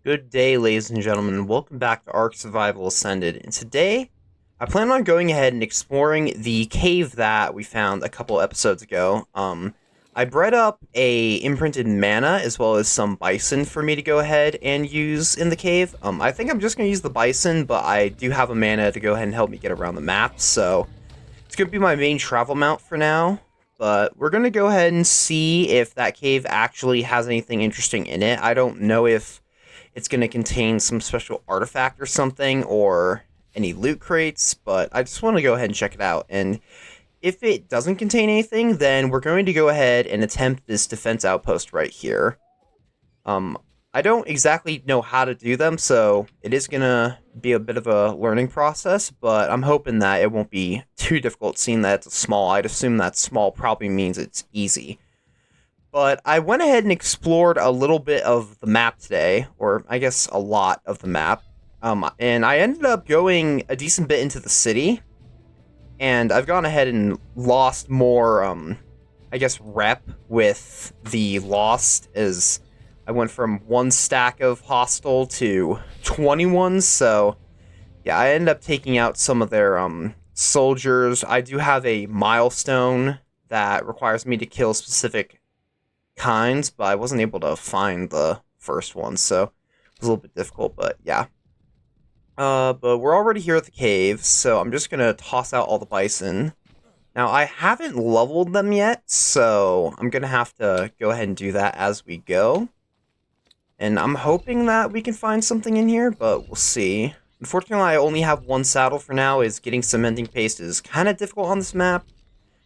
Good day, ladies and gentlemen, and welcome back to ARK Survival Ascended. And today, I plan on going ahead and exploring the cave that we found a couple episodes ago. I bred up a imprinted mana as well as some bison for me to go ahead and use in the cave. I think I'm just going to use the bison, but I do have a mana to go ahead and help me get around the map, so it's going to be my main travel mount for now. But we're going to go ahead and see if that cave actually has anything interesting in it. I don't know if it's going to contain some special artifact or something, or any loot crates, but I just want to go ahead and check it out. And if it doesn't contain anything, then we're going to go ahead and attempt this defense outpost right here. I don't exactly know how to do them, so it is going to be a bit of a learning process, but I'm hoping that it won't be too difficult seeing that it's a small. I'd assume that small probably means it's easy. But I went ahead and explored a little bit of the map today, or I guess a lot of the map. And I ended up going a decent bit into the city, and I've gone ahead and lost more, I guess, rep with the Lost, as I went from one stack of hostile to 21, so yeah, I ended up taking out some of their soldiers. I do have a milestone that requires me to kill specific kinds, but I wasn't able to find the first one, so it was a little bit difficult, but yeah. But we're already here at the cave, so I'm just gonna toss out all the bison. Now, I haven't leveled them yet, so I'm gonna have to go ahead and do that as we go. And I'm hoping that we can find something in here, but we'll see. Unfortunately, I only have one saddle for now, as getting cementing paste is kind of difficult on this map,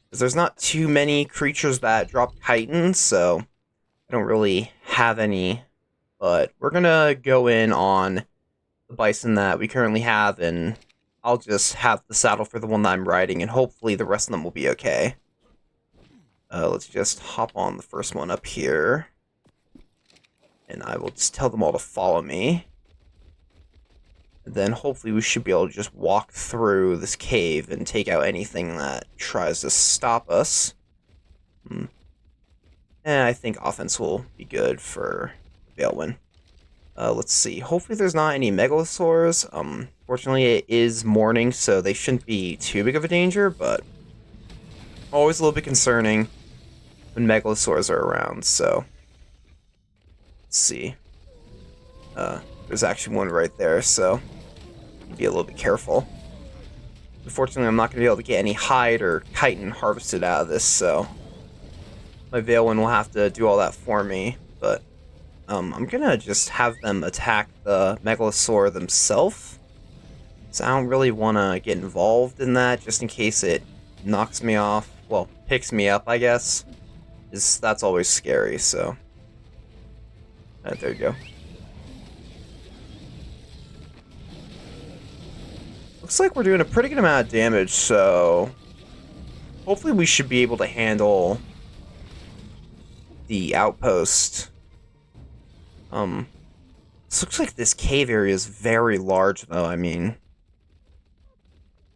because there's not too many creatures that drop chitin, so I don't really have any. But we're gonna go in on the bison that we currently have, and I'll just have the saddle for the one that I'm riding, and hopefully the rest of them will be okay. Let's just hop on the first one up here, and I will just tell them all to follow me. And then hopefully we should be able to just walk through this cave and take out anything that tries to stop us. And I think offense will be good for Balewin. Let's see. Hopefully there's not any megalosaurs. Fortunately it is morning, so they shouldn't be too big of a danger, but always a little bit concerning when megalosaurs are around, so let's see. There's actually one right there, so be a little bit careful. Unfortunately, I'm not going to be able to get any hide or chitin harvested out of this, so my Balewin will have to do all that for me, but I'm gonna just have them attack the Megalosaur themselves. So I don't really want to get involved in that, just in case it knocks me off. Well, picks me up, I guess. That's always scary, so. There you go. Looks like we're doing a pretty good amount of damage, so hopefully we should be able to handle the outpost. This looks like this cave area is very large, though. I mean,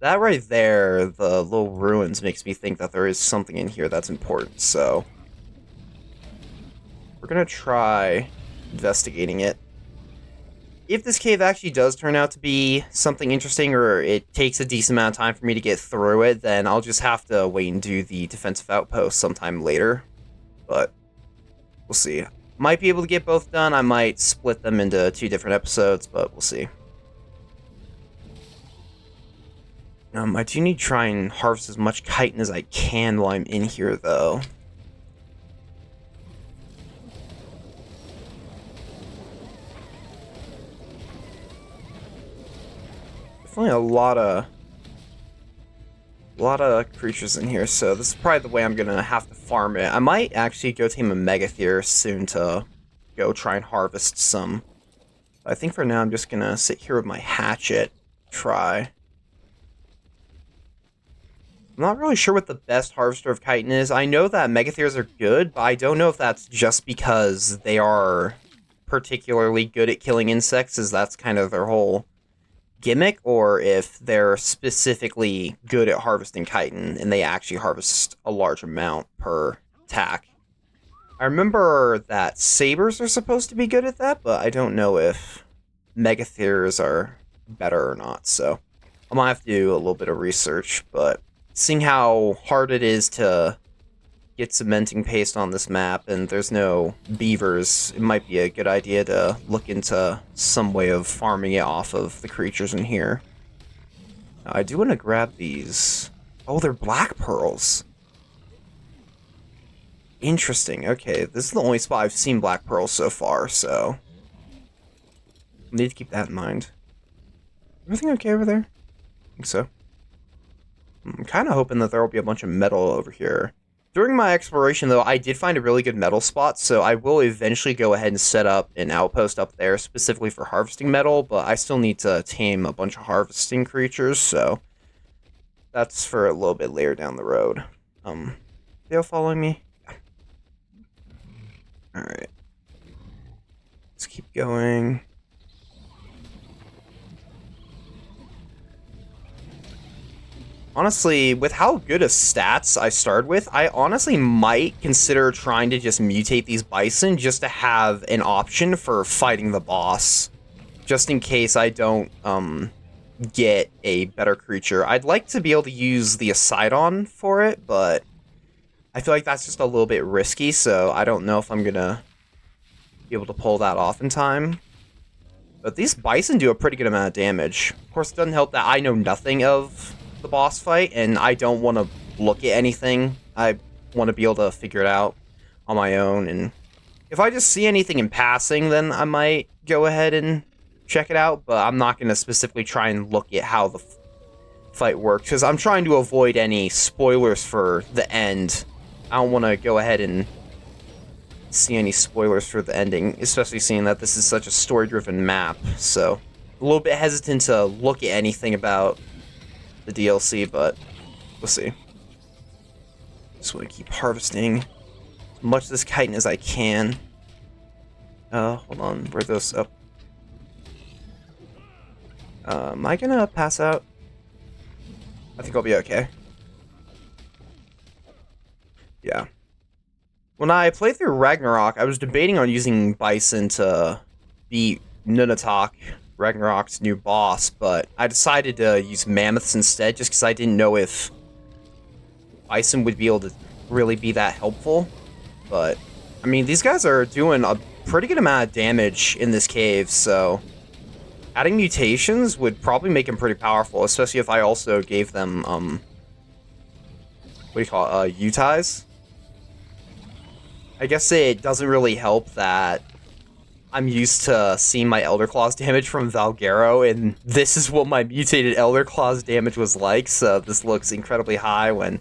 that right there, the little ruins, makes me think that there is something in here that's important, so we're gonna try investigating it. If this cave actually does turn out to be something interesting, or it takes a decent amount of time for me to get through it, then I'll just have to wait and do the defensive outpost sometime later, but we'll see. Might be able to get both done. I might split them into 2 different episodes, but we'll see. I do need to try and harvest as much chitin as I can while I'm in here, though. Definitely a lot of creatures in here, so this is probably the way I'm gonna have to farm it. I might actually go tame a Megatherius soon to go try and harvest some. I think for now I'm just gonna sit here with my hatchet, try. I'm not really sure what the best harvester of chitin is. I know that Megatherius are good, but I don't know if that's just because they are particularly good at killing insects, as that's kind of their whole gimmick, or if they're specifically good at harvesting chitin and they actually harvest a large amount per attack. I remember that sabers are supposed to be good at that, but I don't know if megatheres are better or not, so I might have to do a little bit of research, but seeing how hard it is to get cementing paste on this map and there's no beavers, it might be a good idea to look into some way of farming it off of the creatures in here. Now, I do want to grab these. Oh, they're black pearls. Interesting. Okay, this is the only spot I've seen black pearls so far, so I need to keep that in mind. Everything okay over there? I think so. I'm kind of hoping that there will be a bunch of metal over here. During my exploration, though, I did find a really good metal spot, so I will eventually go ahead and set up an outpost up there specifically for harvesting metal, but I still need to tame a bunch of harvesting creatures, so that's for a little bit later down the road. They all following me? Yeah. Alright. Let's keep going. Honestly, with how good of stats I started with, I honestly might consider trying to just mutate these bison just to have an option for fighting the boss. Just in case I don't get a better creature. I'd like to be able to use the Asidon for it, but I feel like that's just a little bit risky, so I don't know if I'm gonna be able to pull that off in time. But these bison do a pretty good amount of damage. Of course, it doesn't help that I know nothing of the boss fight, and I don't want to look at anything. I want to be able to figure it out on my own, and if I just see anything in passing, then I might go ahead and check it out, but I'm not going to specifically try and look at how the fight works, because I'm trying to avoid any spoilers for the end. I don't want to go ahead and see any spoilers for the ending, especially seeing that this is such a story-driven map, so a little bit hesitant to look at anything about the DLC, but we'll see. Just want to keep harvesting as much of this chitin as I can. Hold on, where are those up? Am I gonna pass out? I think I'll be okay. Yeah. When I played through Ragnarok, I was debating on using Bison to beat Nunatak, Ragnarok's new boss, but I decided to use mammoths instead just because I didn't know if Bison would be able to really be that helpful. But, I mean, these guys are doing a pretty good amount of damage in this cave, so adding mutations would probably make them pretty powerful, especially if I also gave them, what do you call it, Utis? I guess it doesn't really help that I'm used to seeing my Elder Claws damage from Valguero, and this is what my mutated Elder Claws damage was like, so this looks incredibly high when,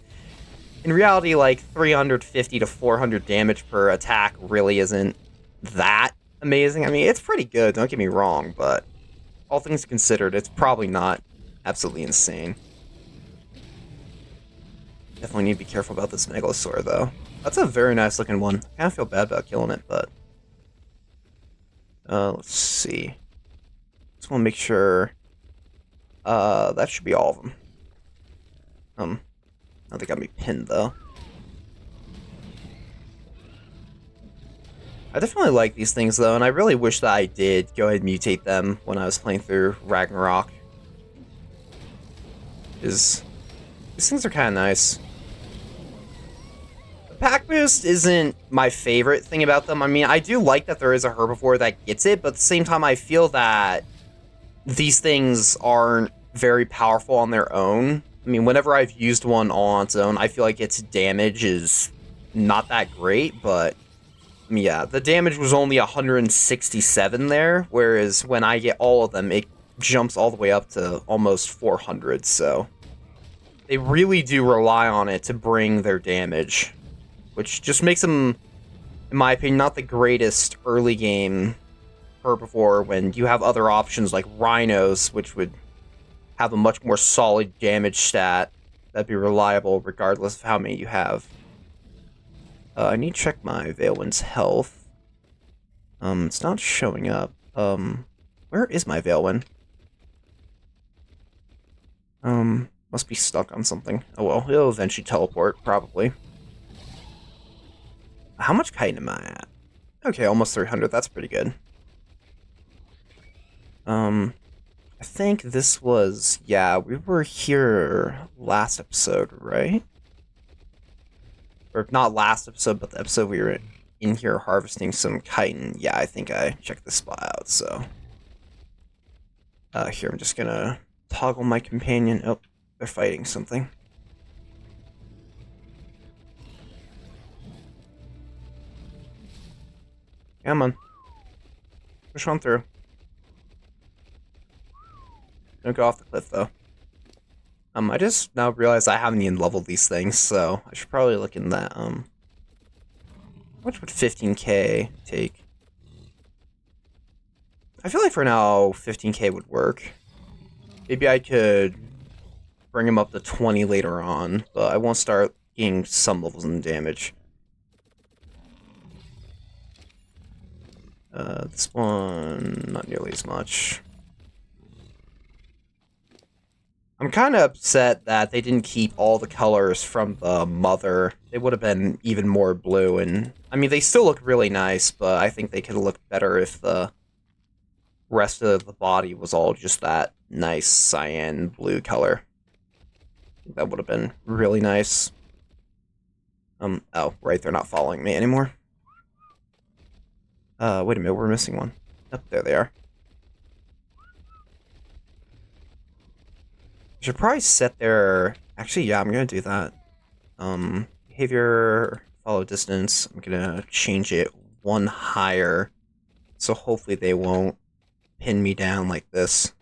in reality, like, 350 to 400 damage per attack really isn't that amazing. I mean, it's pretty good, don't get me wrong, but all things considered, it's probably not absolutely insane. Definitely need to be careful about this Megalosaur, though. That's a very nice looking one. I kind of feel bad about killing it, but let's see. Just want to make sure. That should be all of them. I think got me pinned though. I definitely like these things though, and I really wish that I did go ahead and mutate them when I was playing through Ragnarok. These things are kind of nice. Pack boost isn't my favorite thing about them. I mean, I do like that there is a herbivore that gets it, but at the same time, I feel that these things aren't very powerful on their own. I mean, whenever I've used one on its own, I feel like its damage is not that great, but I mean, yeah, the damage was only 167 there, whereas when I get all of them, it jumps all the way up to almost 400, so they really do rely on it to bring their damage, which just makes them, in my opinion, not the greatest early game herbivore when you have other options like rhinos, which would have a much more solid damage stat that'd be reliable regardless of how many you have. I need to check my Veilwind's health. It's not showing up. Where is my Veilwind? Must be stuck on something. Oh well, he'll eventually teleport, probably. How much chitin am I at? Okay, almost 300. That's pretty good. I think this was, yeah, we were here last episode, right? Or not last episode, but the episode we were in here harvesting some chitin. Yeah, I think I checked the spot out, so. Here, I'm just gonna toggle my companion. Oh, they're fighting something. Come on. Push on through. Don't go off the cliff, though. I just now realized I haven't even leveled these things, so I should probably look in that, How much would 15k take? I feel like for now, 15k would work. Maybe I could bring him up to 20 later on, but I won't start getting some levels in damage. This one, not nearly as much. I'm kind of upset that they didn't keep all the colors from the mother. They would have been even more blue, and I mean, they still look really nice, but I think they could have looked better if the rest of the body was all just that nice cyan blue color. That would have been really nice. Oh, right, they're not following me anymore. Wait a minute, we're missing one. Oh, there they are. I should probably set their... Actually, yeah, I'm gonna do that. Behavior, follow distance. I'm gonna change it one higher, so hopefully they won't pin me down like this.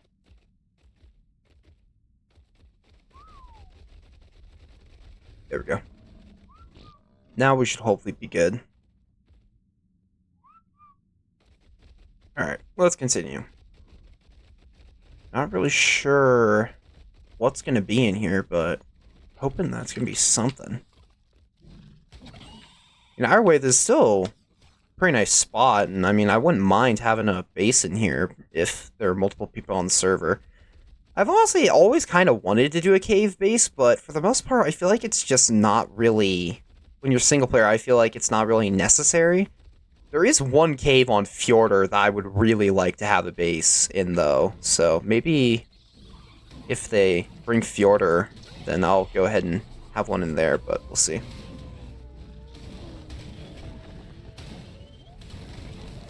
There we go. Now we should hopefully be good. Alright, let's continue. Not really sure what's gonna be in here, but hoping that's gonna be something. In our way, there's still a pretty nice spot, and I mean, I wouldn't mind having a base in here if there are multiple people on the server. I've honestly always kind of wanted to do a cave base, but for the most part, I feel like it's just not really... When you're single player, I feel like it's not really necessary. There is one cave on Fjordur that I would really like to have a base in, though, so maybe if they bring Fjordur, then I'll go ahead and have one in there, but we'll see.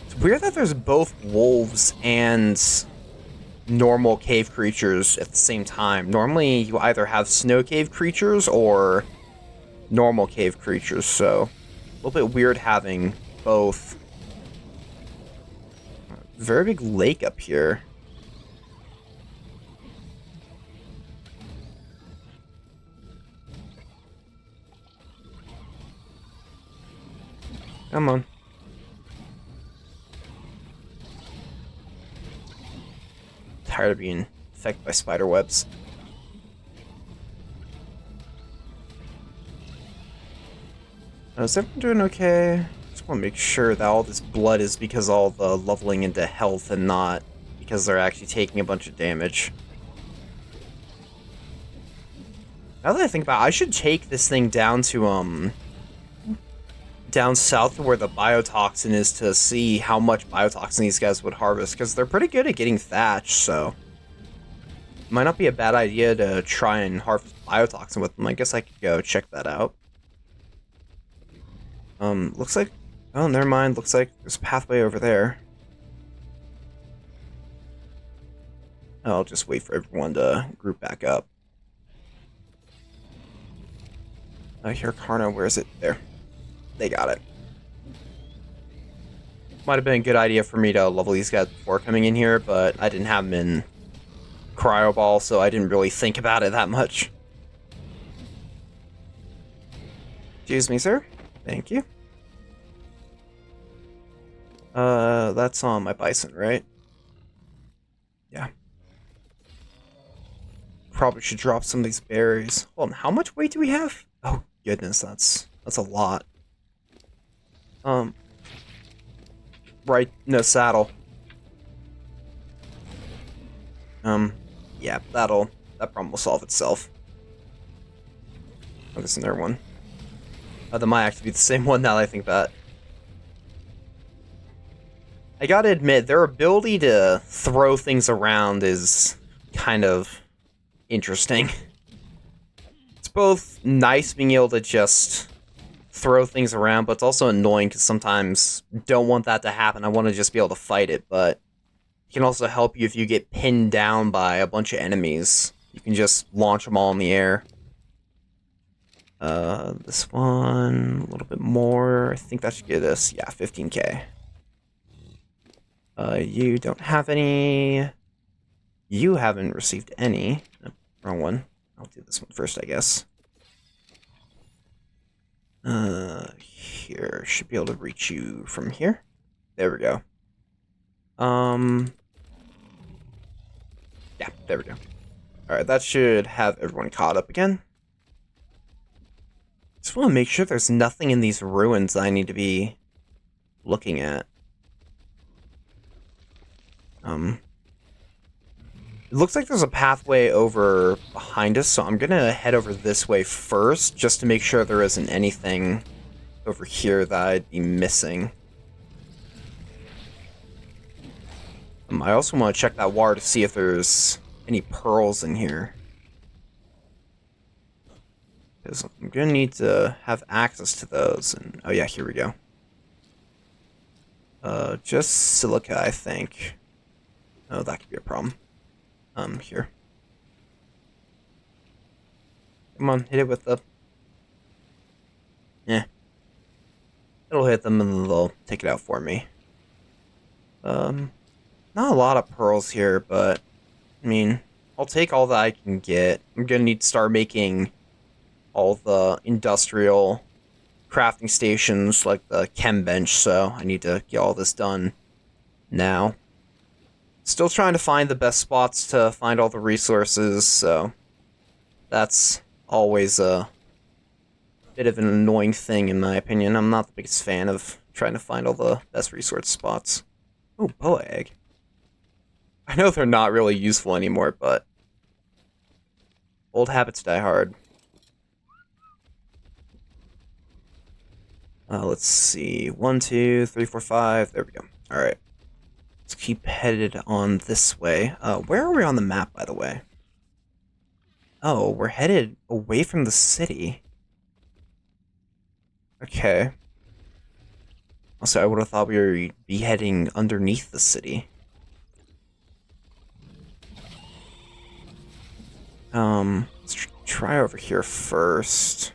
It's weird that there's both wolves and normal cave creatures at the same time. Normally, you either have snow cave creatures or normal cave creatures, so a little bit weird having both. Very big lake up here. Come on. Tired of being affected by spider webs. Is everyone doing okay? Just want to make sure that all this blood is because all the leveling into health and not because they're actually taking a bunch of damage. Now that I think about it, I should take this thing down to, down south to where the biotoxin is to see how much biotoxin these guys would harvest, because they're pretty good at getting thatch, so it might not be a bad idea to try and harvest biotoxin with them. I guess I could go check that out. Looks like... Oh, never mind. Looks like there's a pathway over there. I'll just wait for everyone to group back up. I hear Karna. Where is it? There. They got it. Might have been a good idea for me to level these guys before coming in here, but I didn't have them in Cryo Ball, so I didn't really think about it that much. Excuse me, sir. Thank you. That's on my Bison, right? Yeah. Probably should drop some of these berries. Hold on, how much weight do we have? Oh, goodness, that's a lot. Right, no saddle. Yeah, that problem will solve itself. Oh, there's another one. That might actually be the same one now that I think that. I gotta admit, their ability to throw things around is kind of interesting. It's both nice being able to just throw things around, but it's also annoying because sometimes don't want that to happen. I want to just be able to fight it, but it can also help you if you get pinned down by a bunch of enemies. You can just launch them all in the air. This one, a little bit more. I think that should get us, yeah, 15k. You don't have any. You haven't received any. Oh, wrong one. I'll do this one first, I guess. Here. Should be able to reach you from here. There we go. Yeah, there we go. Alright, that should have everyone caught up again. Just want to make sure there's nothing in these ruins I need to be looking at. It looks like there's a pathway over behind us, so I'm gonna head over this way first, just to make sure there isn't anything over here that I'd be missing. I also want to check that water to see if there's any pearls in here. Because I'm gonna need to have access to those, and oh yeah, here we go. Just silica, I think. Oh, that could be a problem. Here. Come on, hit it with the... Yeah. It'll hit them and they'll take it out for me. Not a lot of pearls here, but... I mean, I'll take all that I can get. I'm gonna need to start making all the industrial crafting stations, like the chem bench, so I need to get all this done now. Still trying to find the best spots to find all the resources, so that's always a bit of an annoying thing in my opinion. I'm not the biggest fan of trying to find all the best resource spots. Oh, boa egg. I know they're not really useful anymore, but old habits die hard. Let's see. 1, 2, 3, 4, 5. There we go. Alright. Let's keep headed on this way. Where are we on the map, by the way? Oh, we're headed away from the city. Okay. Also, I would have thought we would be heading underneath the city. Let's try over here first.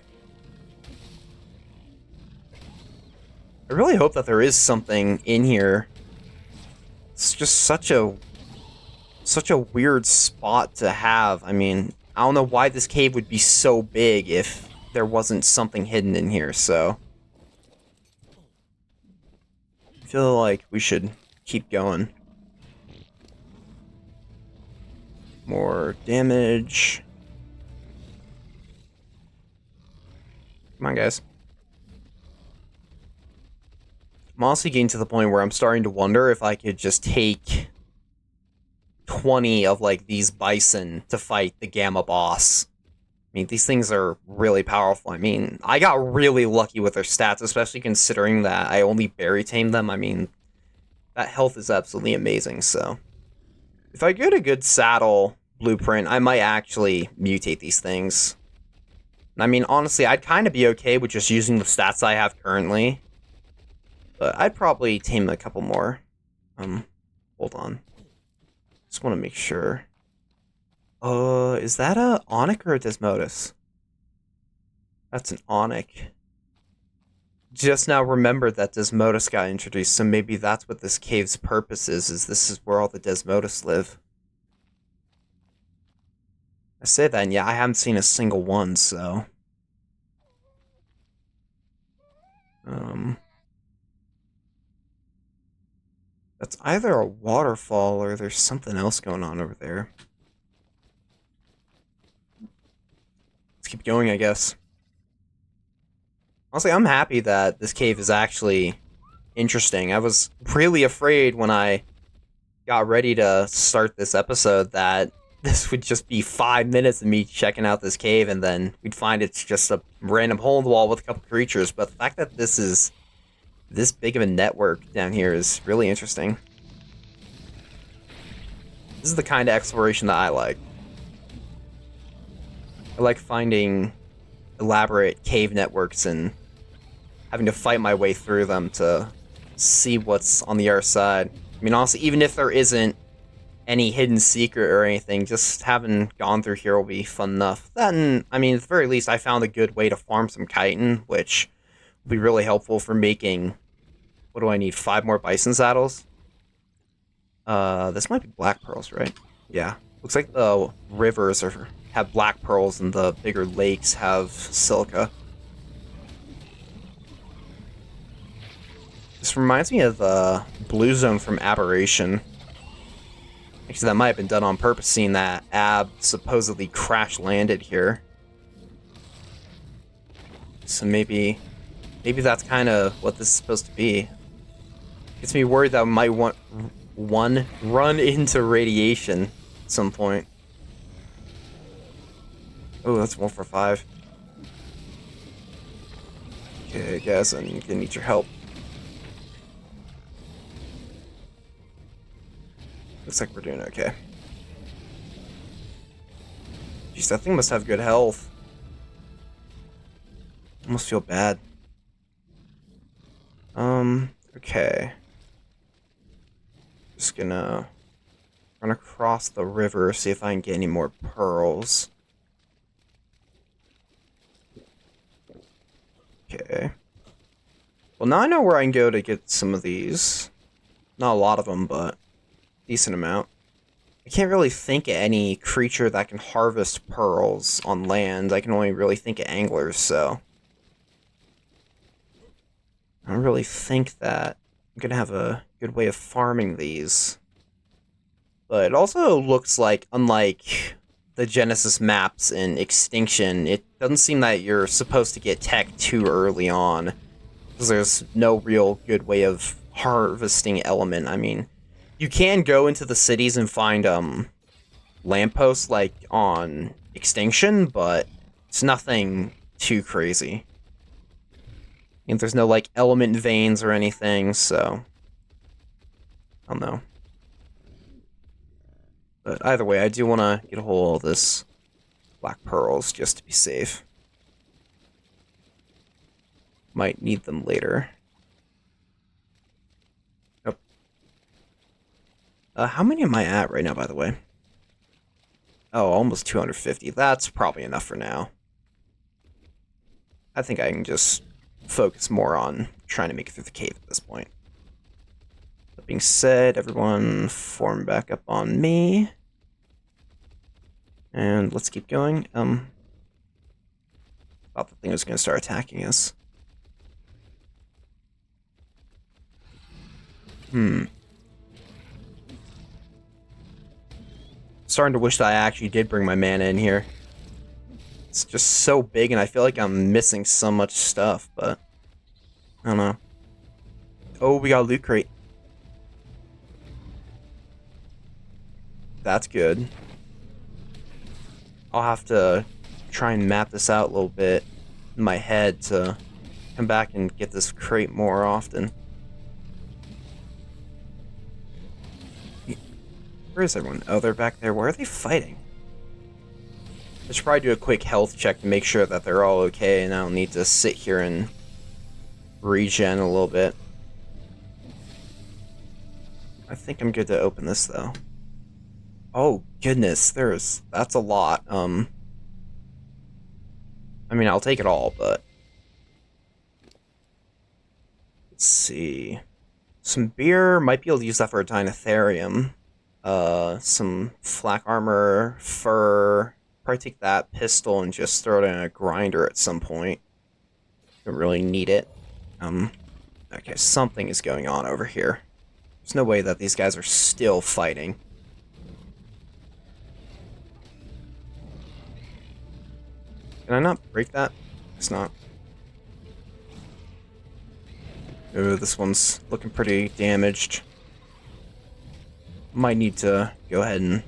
I really hope that there is something in here. It's just such a weird spot to have. I mean, I don't know why this cave would be so big if there wasn't something hidden in here, so I feel like we should keep going. More damage. Come on, guys. I'm honestly getting to the point where I'm starting to wonder if I could just take 20 of, like, these bison to fight the Gamma boss. I mean, these things are really powerful. I mean, I got really lucky with their stats, especially considering that I only berry tamed them. I mean, that health is absolutely amazing, so if I get a good saddle blueprint, I might actually mutate these things. I mean, honestly, I'd kind of be okay with just using the stats I have currently. But I'd probably tame a couple more. Hold on. Just want to make sure. Is that a Onyx or a Desmodus? That's an Onyx. Just now remembered that Desmodus got introduced, so maybe that's what this cave's purpose is this is where all the Desmodus live. I say that, and yeah, I haven't seen a single one, so... That's either a waterfall or there's something else going on over there. Let's keep going, I guess. Honestly, I'm happy that this cave is actually interesting. I was really afraid when I got ready to start this episode that this would just be 5 minutes of me checking out this cave and then we'd find it's just a random hole in the wall with a couple creatures. But the fact that this is this big of a network down here is really interesting. This is the kind of exploration that I like. I like finding elaborate cave networks and having to fight my way through them to see what's on the other side. I mean, honestly, even if there isn't any hidden secret or anything, just having gone through here will be fun enough. Then, I mean, at the very least, I found a good way to farm some chitin, which will be really helpful for making... What do I need? 5 more bison saddles? This might be black pearls, right? Yeah. Looks like the rivers have black pearls and the bigger lakes have silica. This reminds me of the blue zone from Aberration. Actually, that might have been done on purpose, seeing that Ab supposedly crash-landed here. So maybe that's kind of what this is supposed to be. Gets me worried that I might run into radiation at some point. Oh, that's 1 for 5. Okay, guys, I'm gonna need your help. Looks like we're doing okay. Jeez, that thing must have good health. I almost feel bad. Okay. Just gonna run across the river, see if I can get any more pearls. Okay. Well, now I know where I can go to get some of these. Not a lot of them, but decent amount. I can't really think of any creature that can harvest pearls on land. I can only really think of anglers, so I don't really think that I'm gonna have a good way of farming these. But it also looks like, unlike the Genesis maps in Extinction, it doesn't seem that you're supposed to get tech too early on, because there's no real good way of harvesting element. I mean, you can go into the cities and find lampposts like on Extinction, but it's nothing too crazy. And there's no like element veins or anything, so I don't know. But either way, I do want to get a hold of this black pearls just to be safe. Might need them later. Nope. How many am I at right now, by the way? Oh, almost 250. That's probably enough for now. I think I can just focus more on trying to make it through the cave at this point. That being said, everyone form back up on me. And let's keep going. Thought the thing was going to start attacking us. Starting to wish that I actually did bring my mana in here. It's just so big, and I feel like I'm missing so much stuff, but I don't know. Oh, we got a loot crate. That's good. I'll have to try and map this out a little bit in my head to come back and get this crate more often. Where is everyone? Oh, they're back there. Where are they fighting? I should probably do a quick health check to make sure that they're all okay, and I don't need to sit here and regen a little bit. I think I'm good to open this, though. Oh, goodness, that's a lot. I mean, I'll take it all, but let's see. Some beer, might be able to use that for a Dinotherium. Some flak armor, fur. Probably take that pistol and just throw it in a grinder at some point. Don't really need it. Okay, something is going on over here. There's no way that these guys are still fighting. Can I not break that? It's not. Ooh, this one's looking pretty damaged. Might need to go ahead and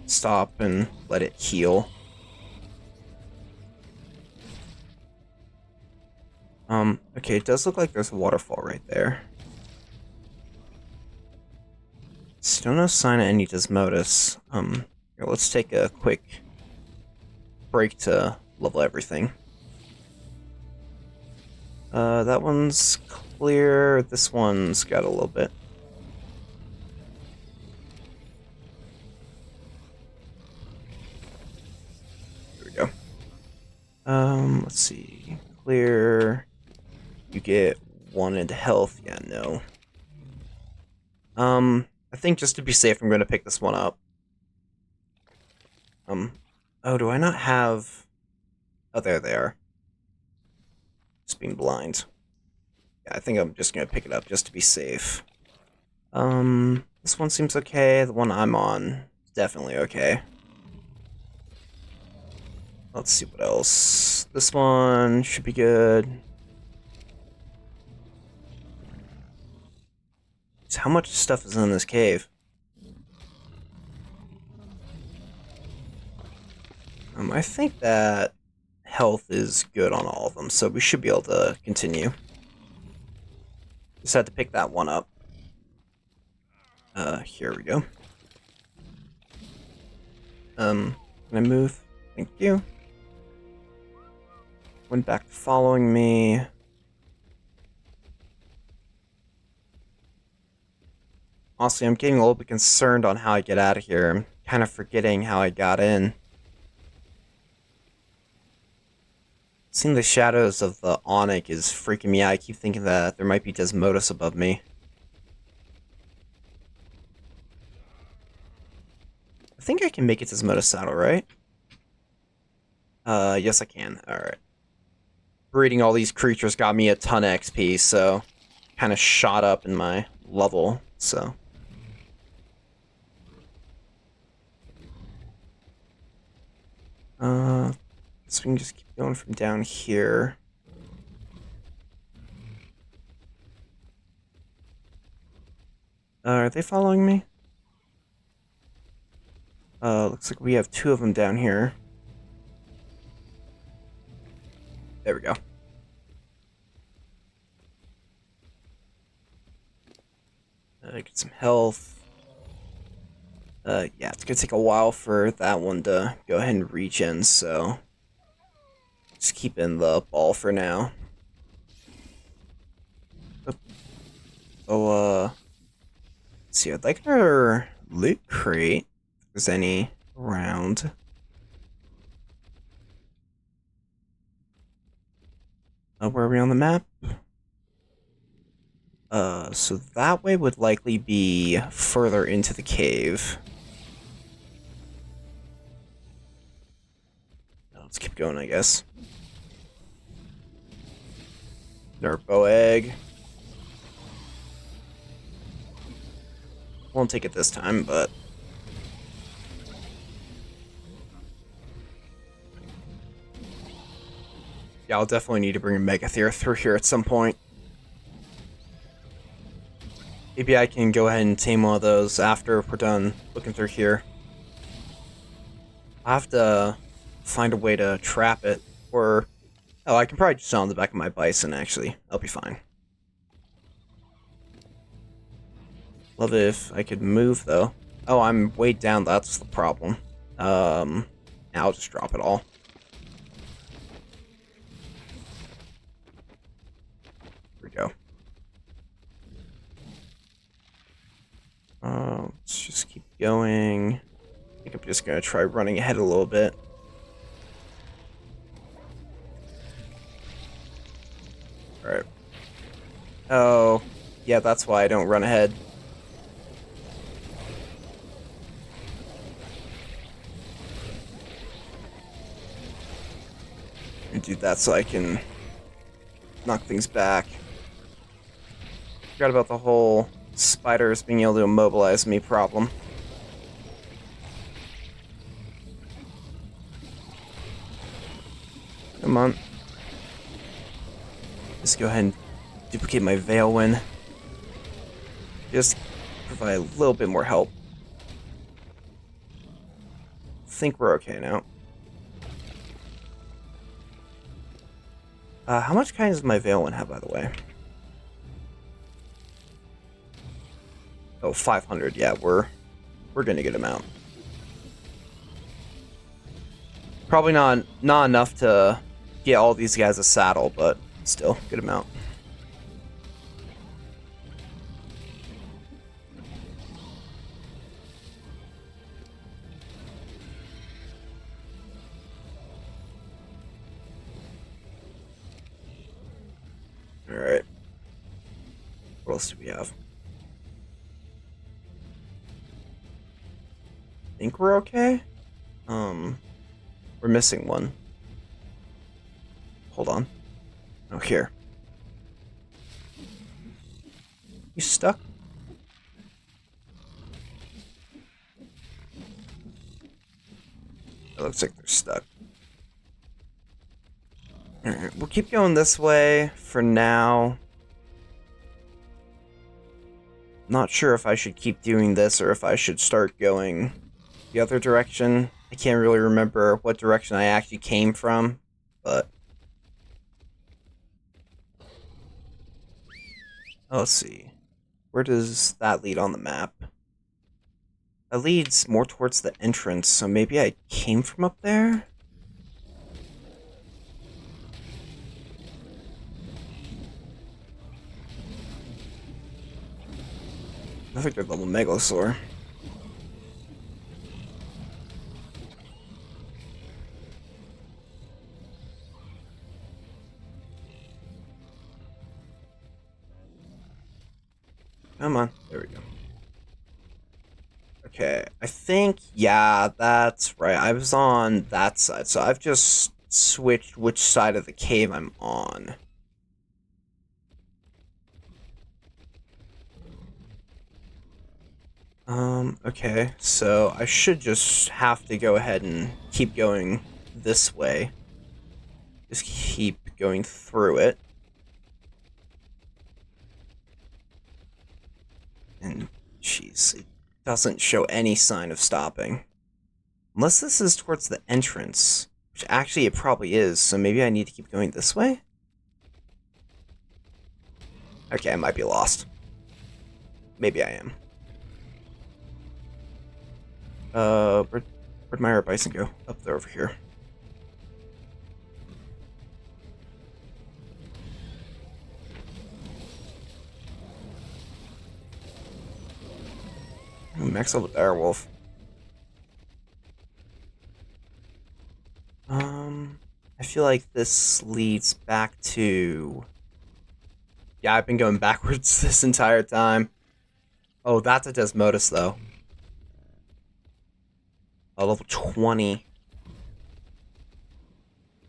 stop and let it heal. Okay, it does look like there's a waterfall right there. Still no sign of any Desmodus. Here, let's take a quick break to level everything. That one's clear. This one's got a little bit. Here we go. Let's see. Clear. You get 1 into health. Yeah, no. I think just to be safe, I'm going to pick this one up. Oh, do I not have... Oh, there they are. Just being blind. Yeah, I think I'm just going to pick it up just to be safe. This one seems okay. The one I'm on is definitely okay. Let's see what else. This one should be good. So how much stuff is in this cave? I think that health is good on all of them, so we should be able to continue. Just had to pick that one up. Here we go. Can I move? Thank you. Went back to following me. Honestly, I'm getting a little bit concerned on how I get out of here. I'm kind of forgetting how I got in. Seeing the shadows of the Onyx is freaking me out. I keep thinking that there might be Desmodus above me. I think I can make it Desmodus saddle, right? Yes I can. Alright. Breeding all these creatures got me a ton of XP, so... kind of shot up in my level, so... So we can just keep going from down here. Are they following me? Looks like we have 2 of them down here. There we go. Get some health. Yeah, it's gonna take a while for that one to go ahead and regen, so... just keep in the ball for now. So, let's see, I'd like our loot crate, if there's any around. Where are we on the map? So that way would likely be further into the cave. Let's keep going, I guess. Our bow egg. Won't take it this time, but... yeah, I'll definitely need to bring a Megatherium through here at some point. Maybe I can go ahead and tame one of those after we're done looking through here. I'll have to find a way to trap it, or... oh, I can probably just sit on the back of my Bison, actually. I'll be fine. Love it if I could move, though. Oh, I'm weighed down, that's the problem. I'll just drop it all. Here we go. Let's just keep going. I think I'm just gonna try running ahead a little bit. Alright. Oh, yeah, that's why I don't run ahead. And do that so I can knock things back. Forgot about the whole spiders being able to immobilize me problem. Come on. Just go ahead and duplicate my Veil Wind. Just provide a little bit more help. I think we're okay now. How much kind does my Veil one have, by the way? Oh, 500. Yeah, we're gonna get him out. Probably not enough to get all these guys a saddle, but still, good amount. Alright. What else do we have? I think we're okay. We're missing one. Hold on. Oh, here. You stuck? It looks like they're stuck. Alright, we'll keep going this way for now. Not sure if I should keep doing this or if I should start going the other direction. I can't really remember what direction I actually came from, but... Oh, let's see. Where does that lead on the map? That leads more towards the entrance, so maybe I came from up there? I think they're level Megalosaur. Come on. There we go. Okay, I think, yeah, that's right. I was on that side, so I've just switched which side of the cave I'm on. Okay, so I should just have to go ahead and keep going this way. Just keep going through it. And, jeez, it doesn't show any sign of stopping. Unless this is towards the entrance, which actually it probably is, so maybe I need to keep going this way? Okay, I might be lost. Maybe I am. Where'd my Bison go? Up there, over here. Ooh, max level Direwolf. I feel like this leads back to... Yeah, I've been going backwards this entire time. Oh, that's a Desmodus, though. Oh, level 20.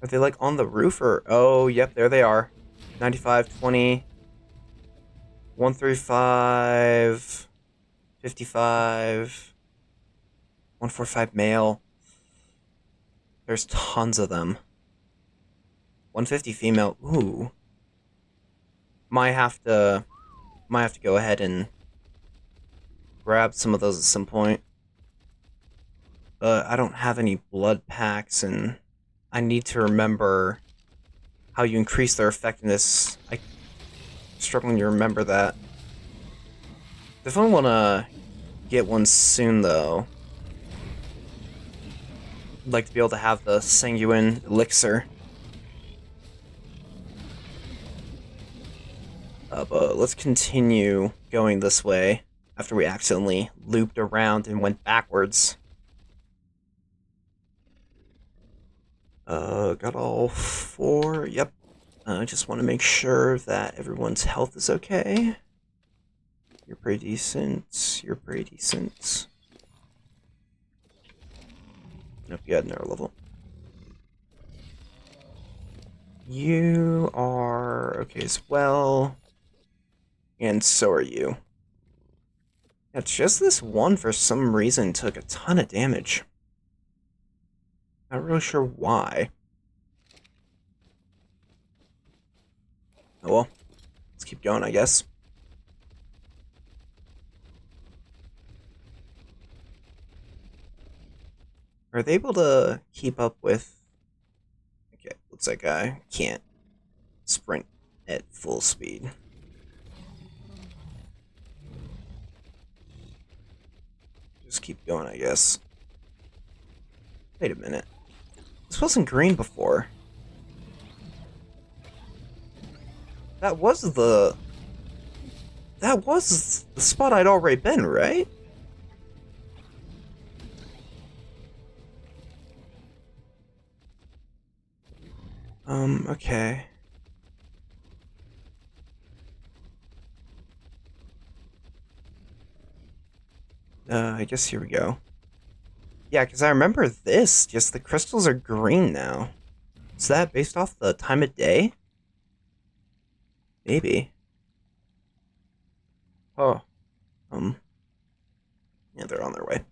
Are they, like, on the roof, or... Oh, yep, there they are. 95, 20... 135... 55... 145 male. There's tons of them. 150 female. Ooh. Might have to go ahead and grab some of those at some point. But I don't have any blood packs, and I need to remember how you increase their effectiveness. I'm struggling to remember that. Definitely want to get one soon, though. I'd like to be able to have the Sanguine Elixir. But let's continue going this way after we accidentally looped around and went backwards. Got all 4. Yep. I just want to make sure that everyone's health is okay. You're pretty decent. You're pretty decent. Nope, you had an error level. You are okay as well. And so are you. It's just this one, for some reason, took a ton of damage. Not really sure why. Oh well. Let's keep going, I guess. Are they able to keep up with... Okay, looks like I can't. sprint at full speed. Just keep going, I guess. Wait a minute. This wasn't green before. That was the spot I'd already been, right? Okay. I guess here we go. Yeah, because I remember this, just the crystals are green now. Is that based off the time of day? Maybe. Oh. Yeah, they're on their way.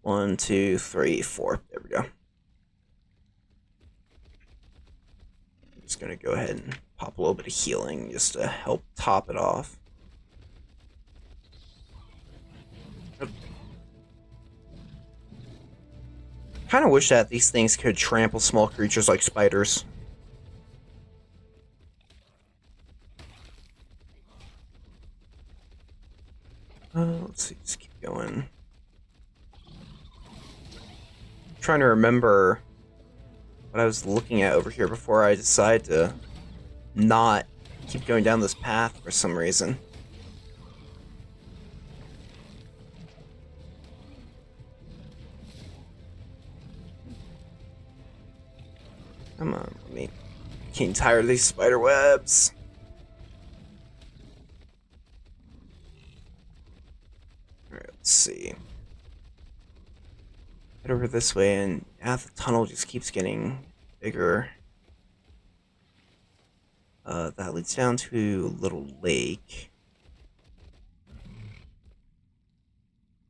1, 2, 3, 4. There we go. I'm just gonna go ahead and pop a little bit of healing just to help top it off. Kind of wish that these things could trample small creatures like spiders. Let's see, just keep going. I'm trying to remember what I was looking at over here before I decide to not keep going down this path for some reason. Come on, let me. Getting tired of these spider webs. Alright, let's see. Head over this way, and the tunnel just keeps getting bigger. That leads down to a little lake.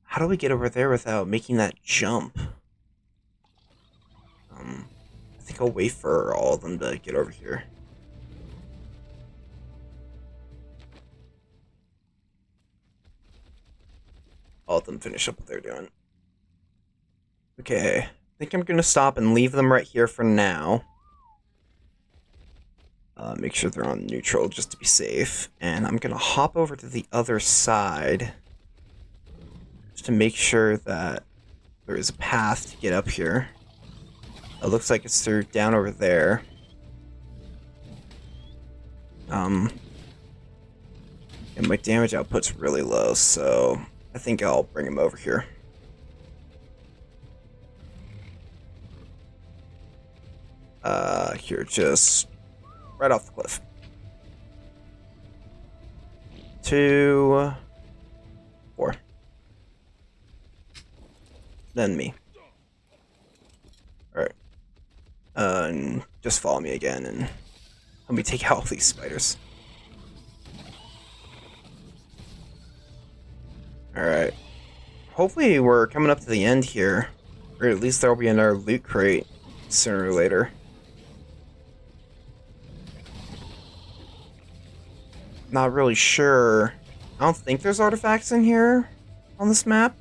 How do we get over there without making that jump? I think I'll wait for all of them to get over here. All of them finish up what they're doing. Okay, I think I'm gonna stop and leave them right here for now. Make sure they're on neutral just to be safe. And I'm gonna hop over to the other side just to make sure that there is a path to get up here. It looks like it's through down over there. And my damage output's really low, so I think I'll bring him over here. Here, just right off the cliff. 2, 4. Then me. Alright. And just follow me again and let me take out all these spiders. Alright. Hopefully we're coming up to the end here. Or at least there'll be another loot crate sooner or later. Not really sure. I don't think there's artifacts in here on this map.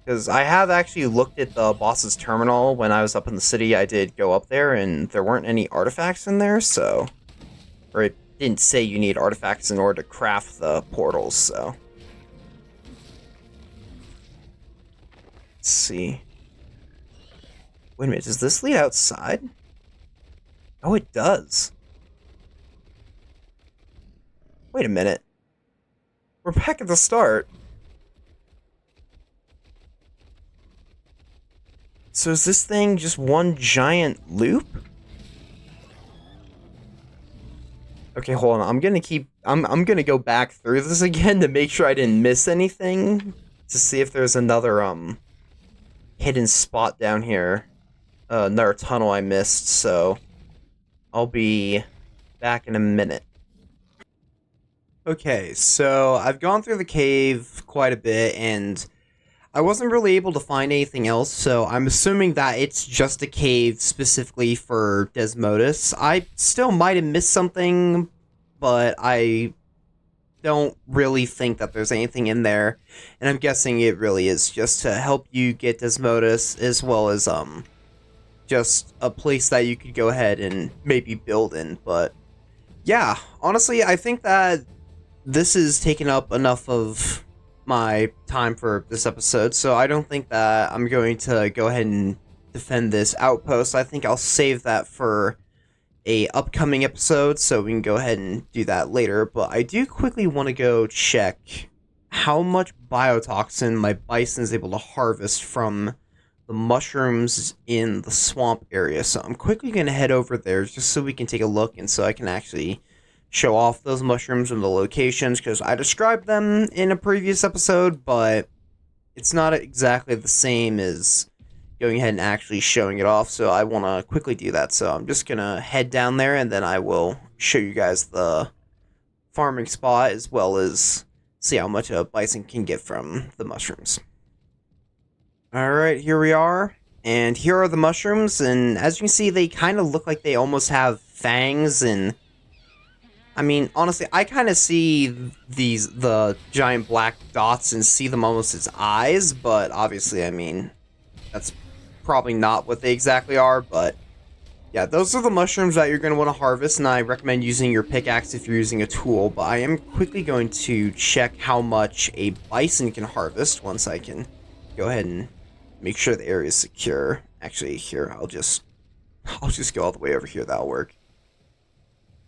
Because I have actually looked at the boss's terminal when I was up in the city. I did go up there and there weren't any artifacts in there, so... Or it didn't say you need artifacts in order to craft the portals, so... Let's see. Wait a minute, does this lead outside? Oh, it does. Wait a minute. We're back at the start. So is this thing just one giant loop? Okay, hold on. I'm gonna go back through this again to make sure I didn't miss anything. To see if there's another hidden spot down here. Another tunnel I missed, so I'll be back in a minute. Okay, so I've gone through the cave quite a bit, and I wasn't really able to find anything else, so I'm assuming that it's just a cave specifically for Desmodus. I still might have missed something, but I don't really think that there's anything in there, and I'm guessing it really is just to help you get Desmodus, as well as, just a place that you could go ahead and maybe build in. But yeah, honestly, I think that this is taking up enough of my time for this episode, so I don't think that I'm going to go ahead and defend this outpost. I think I'll save that for a upcoming episode, so we can go ahead and do that later. But I do quickly want to go check how much biotoxin my bison is able to harvest from the mushrooms in the swamp area. So I'm quickly going to head over there just so we can take a look and so I can actually show off those mushrooms and the locations, because I described them in a previous episode, but it's not exactly the same as going ahead and actually showing it off, so I want to quickly do that. So I'm just going to head down there, and then I will show you guys the farming spot, as well as see how much a bison can get from the mushrooms. Alright, here we are, and here are the mushrooms, and as you can see, they kind of look like they almost have fangs, and I mean, honestly, I kind of see the giant black dots and see them almost as eyes, but obviously, I mean, that's probably not what they exactly are, but yeah, those are the mushrooms that you're going to want to harvest, and I recommend using your pickaxe if you're using a tool, but I am quickly going to check how much a bison can harvest once I can go ahead and make sure the area is secure. Actually, here, I'll just go all the way over here, that'll work.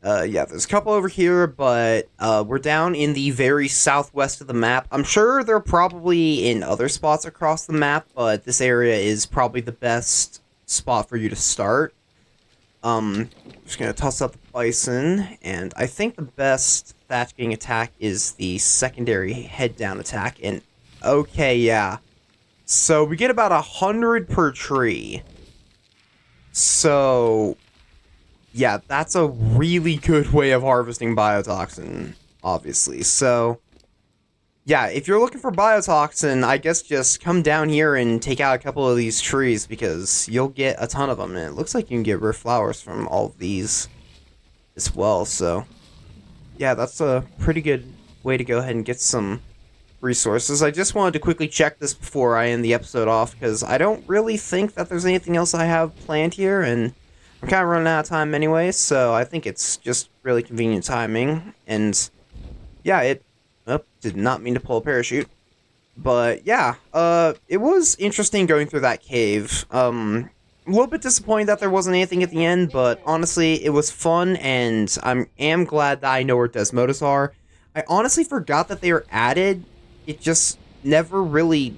Yeah, there's a couple over here, but we're down in the very southwest of the map. I'm sure they're probably in other spots across the map, but this area is probably the best spot for you to start. Just gonna toss out the bison, and I think the best thatch gang attack is the secondary head down attack, and okay, yeah. So we get about 100 per tree. So yeah, that's a really good way of harvesting biotoxin, obviously. So, yeah, if you're looking for biotoxin, I guess just come down here and take out a couple of these trees, because you'll get a ton of them. And it looks like you can get rare flowers from all of these as well. So, yeah, that's a pretty good way to go ahead and get some resources. I just wanted to quickly check this before I end the episode off, because I don't really think that there's anything else I have planned here, and I'm kind of running out of time anyway, so I think it's just really convenient timing. And yeah, did not mean to pull a parachute. But yeah, it was interesting going through that cave. A little bit disappointed that there wasn't anything at the end, but honestly, it was fun, and I am glad that I know where Desmodus are. I honestly forgot that they were added. It just never really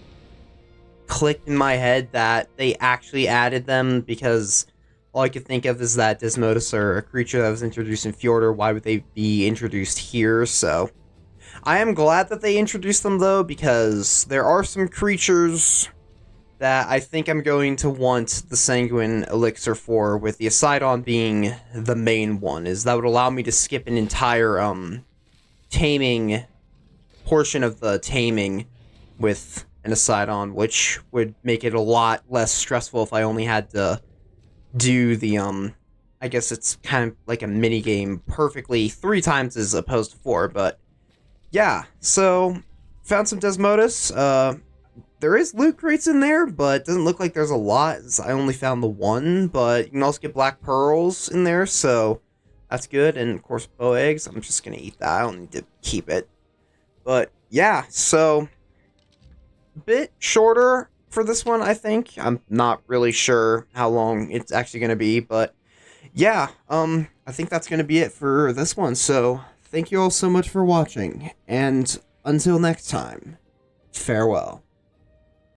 clicked in my head that they actually added them, because all I could think of is that Desmodus are a creature that was introduced in Fjordur. Why would they be introduced here? So I am glad that they introduced them, though, because there are some creatures that I think I'm going to want the Sanguine Elixir for, with the Asidon being the main one, is that would allow me to skip an entire taming portion of the taming with an Asidon, which would make it a lot less stressful if I only had to do the, I guess it's kind of like a mini game perfectly 3 times as opposed to 4, but yeah, so found some Desmodus. There is loot crates in there, but it doesn't look like there's a lot. I only found the 1, but you can also get black pearls in there, so that's good. And of course, bow eggs. I'm just gonna eat that. I don't need to keep it. But yeah, so a bit shorter for this one, I think. I'm not really sure how long it's actually going to be, but yeah, I think that's going to be it for this one. So thank you all so much for watching, and until next time, farewell.